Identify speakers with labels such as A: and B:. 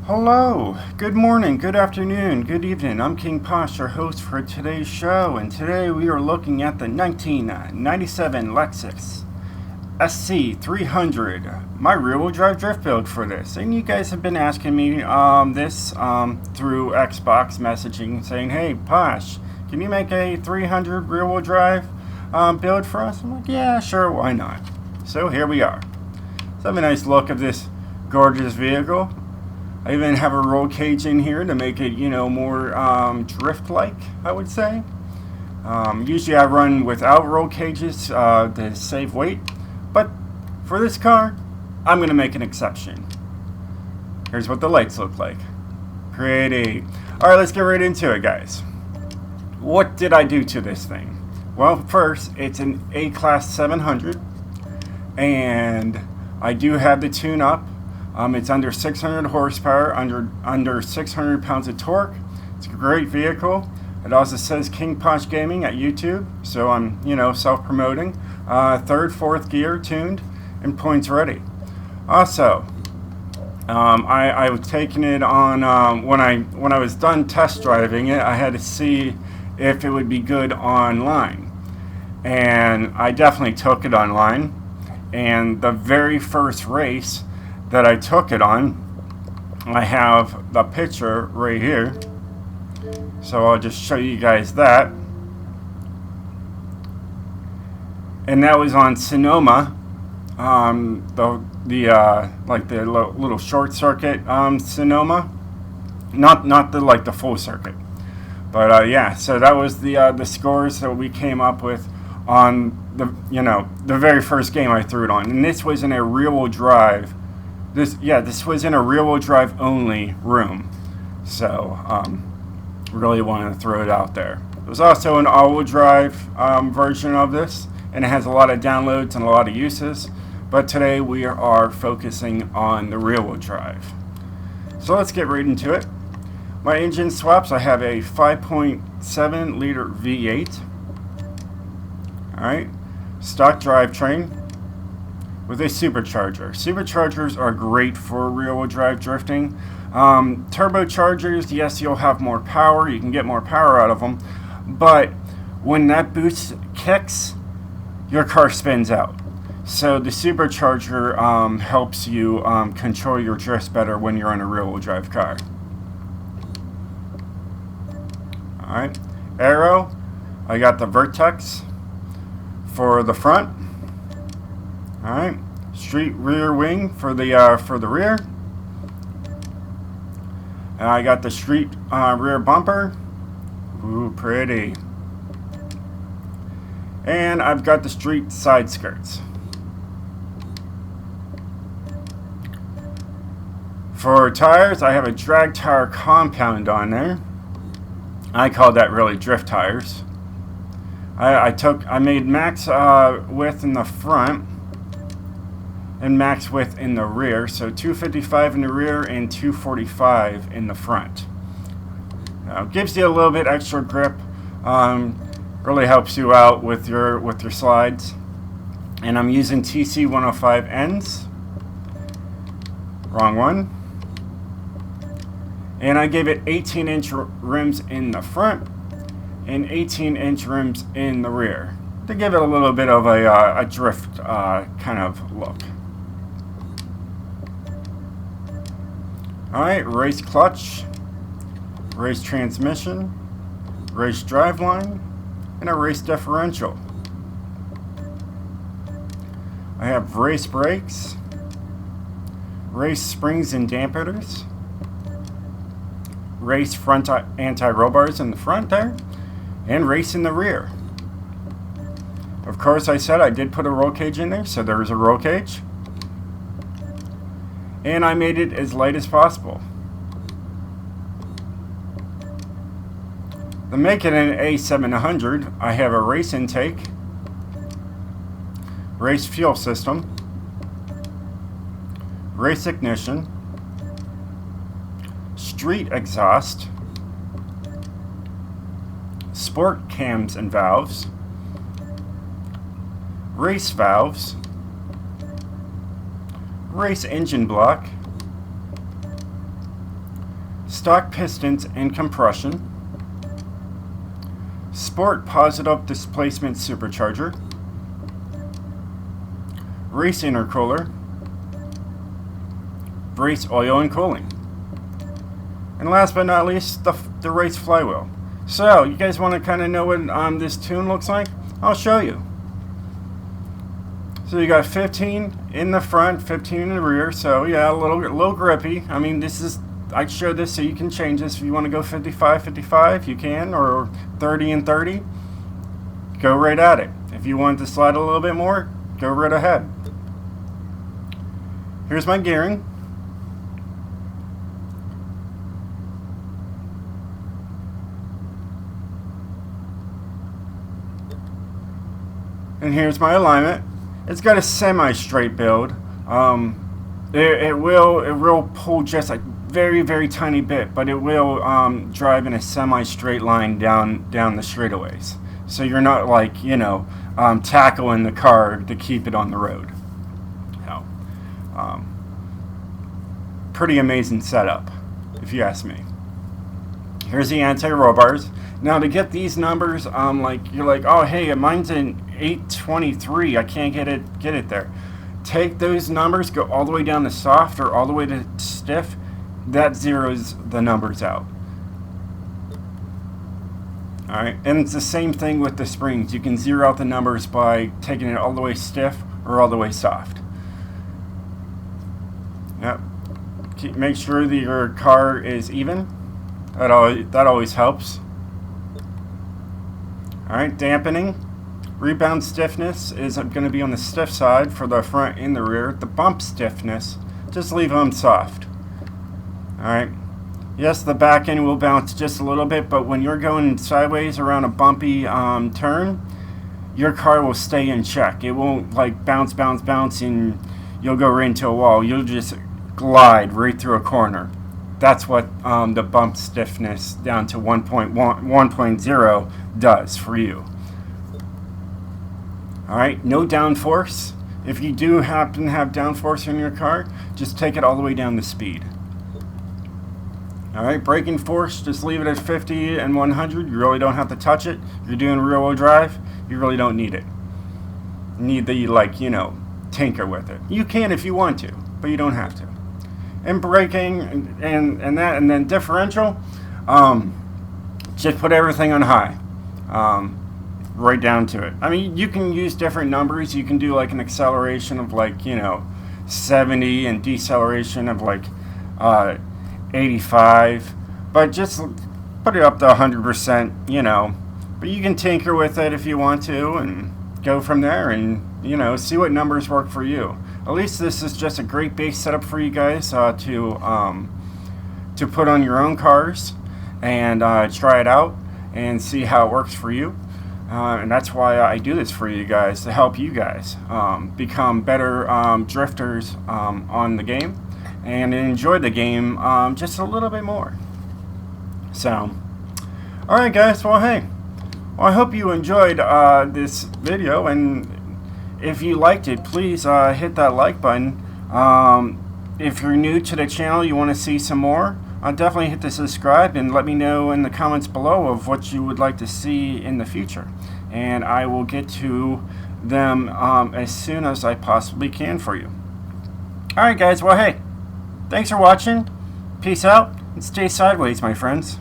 A: Hello, good morning, good afternoon, good evening. I'm King Posh, your host for today's show, and today we are looking at the 1997 Lexus Sc300, my rear-wheel drive drift build for this. And you guys have been asking me this through Xbox messaging, saying, "Hey, Posh, can you make a 300 rear-wheel drive build for us?" I'm like, "Yeah, sure, why not?" So here we are. Let's have a nice look of this gorgeous vehicle. I even have a roll cage in here to make it, more drift-like, I would say. Usually I run without roll cages to save weight, but for this car, I'm going to make an exception. Here's what the lights look like. Pretty. Alright, let's get right into it, guys. What did I do to this thing? Well, first, it's an A-Class 700, and I do have the tune-up. It's under 600 horsepower, under 600 pounds of torque. It's a great vehicle. It also says King Posh Gaming at YouTube, so I'm, self-promoting. Third, fourth gear tuned, and points ready. Also, I was taking it on when I was done test driving it. I had to see if it would be good online, and I definitely took it online. And the very first race that I took it on, I have the picture right here, so I'll just show you guys that. And that was on Sonoma, the little short circuit Sonoma, not the full circuit, but yeah. So that was the scores that we came up with on the very first game I threw it on, and this was in a rear-wheel drive. This was in a rear-wheel drive only room, so really wanted to throw it out there. There's also an all-wheel drive version of this, and it has a lot of downloads and a lot of uses, but today we are focusing on the rear-wheel drive. So let's get right into it. My engine swaps, I have a 5.7 liter V8, alright, stock drivetrain with a supercharger. Superchargers are great for rear-wheel drive drifting. Turbochargers, yes, you'll have more power. You can get more power out of them. But when that boost kicks, your car spins out. So the supercharger helps you control your drifts better when you're on a rear-wheel drive car. Alright. Aero, I got the Vertex for the front. Alright, street rear wing for the rear. And I got the street rear bumper. Ooh, pretty. And I've got the street side skirts. For tires, I have a drag tire compound on there. I call that really drift tires. I made max width in the front and max width in the rear, so 255 in the rear and 245 in the front. Gives you a little bit extra grip, really helps you out with your slides. And I'm using TC 105 ends. Wrong one. And I gave it 18-inch rims in the front and 18-inch rims in the rear to give it a little bit of a drift kind of look. Alright, race clutch, race transmission, race driveline, and a race differential. I have race brakes, race springs and dampeners, race front anti-roll bars in the front there, and race in the rear. Of course, I said I did put a roll cage in there, so there is a roll cage. And I made it as light as possible. To make it an A700, I have a race intake, race fuel system, race ignition, street exhaust, sport cams and valves, race valves, race engine block, stock pistons and compression, sport positive displacement supercharger, race intercooler, race oil and cooling, and last but not least, the race flywheel. So, you guys want to kind of know what this tune looks like? I'll show you. So you got 15 in the front, 15 in the rear. So yeah, a little grippy. I mean, I showed this so you can change this. If you want to go 55, you can, or 30 and 30, go right at it. If you want to slide a little bit more, go right ahead. Here's my gearing. And here's my alignment. It's got a semi-straight build. It will pull just a very tiny bit, but it will drive in a semi-straight line down the straightaways. So you're not like, you know, tackling the car to keep it on the road. So, pretty amazing setup, if you ask me. Here's the anti-roll bars. Now to get these numbers, you're like, oh hey, mine's an 823. I can't get it there. Take those numbers, go all the way down to soft or all the way to stiff. That zeroes the numbers out. All right, and it's the same thing with the springs. You can zero out the numbers by taking it all the way stiff or all the way soft. Yep. Make sure that your car is even. That always helps. Alright, dampening. Rebound stiffness is going to be on the stiff side for the front and the rear. The bump stiffness, just leave them soft. Alright. Yes, the back end will bounce just a little bit, but when you're going sideways around a bumpy turn, your car will stay in check. It won't like bounce, and you'll go right into a wall. You'll just glide right through a corner. That's what the bump stiffness down to 1.0 does for you. Alright, no downforce. If you do happen to have downforce in your car, just take it all the way down to speed. Alright, braking force, just leave it at 50 and 100. You really don't have to touch it. If you're doing rear wheel drive, you really don't need it. You need the, like, you know, tinker with it. You can if you want to, but you don't have to. And braking and then differential, just put everything on high, right down to it. I mean, you can use different numbers. You can do like an acceleration of like, you know, 70 and deceleration of like 85, but just put it up to 100%, you know. But you can tinker with it if you want to and go from there and, you know, see what numbers work for you. At least this is just a great base setup for you guys to put on your own cars and try it out and see how it works for you. And that's why I do this for you guys, to help you guys become better drifters on the game and enjoy the game just a little bit more. So, alright guys, well hey, I hope you enjoyed this video, and if you liked it, please hit that like button. If you're new to the channel, you want to see some more, definitely hit the subscribe and let me know in the comments below of what you would like to see in the future. And I will get to them as soon as I possibly can for you. Alright guys, well hey, thanks for watching, peace out, and stay sideways my friends.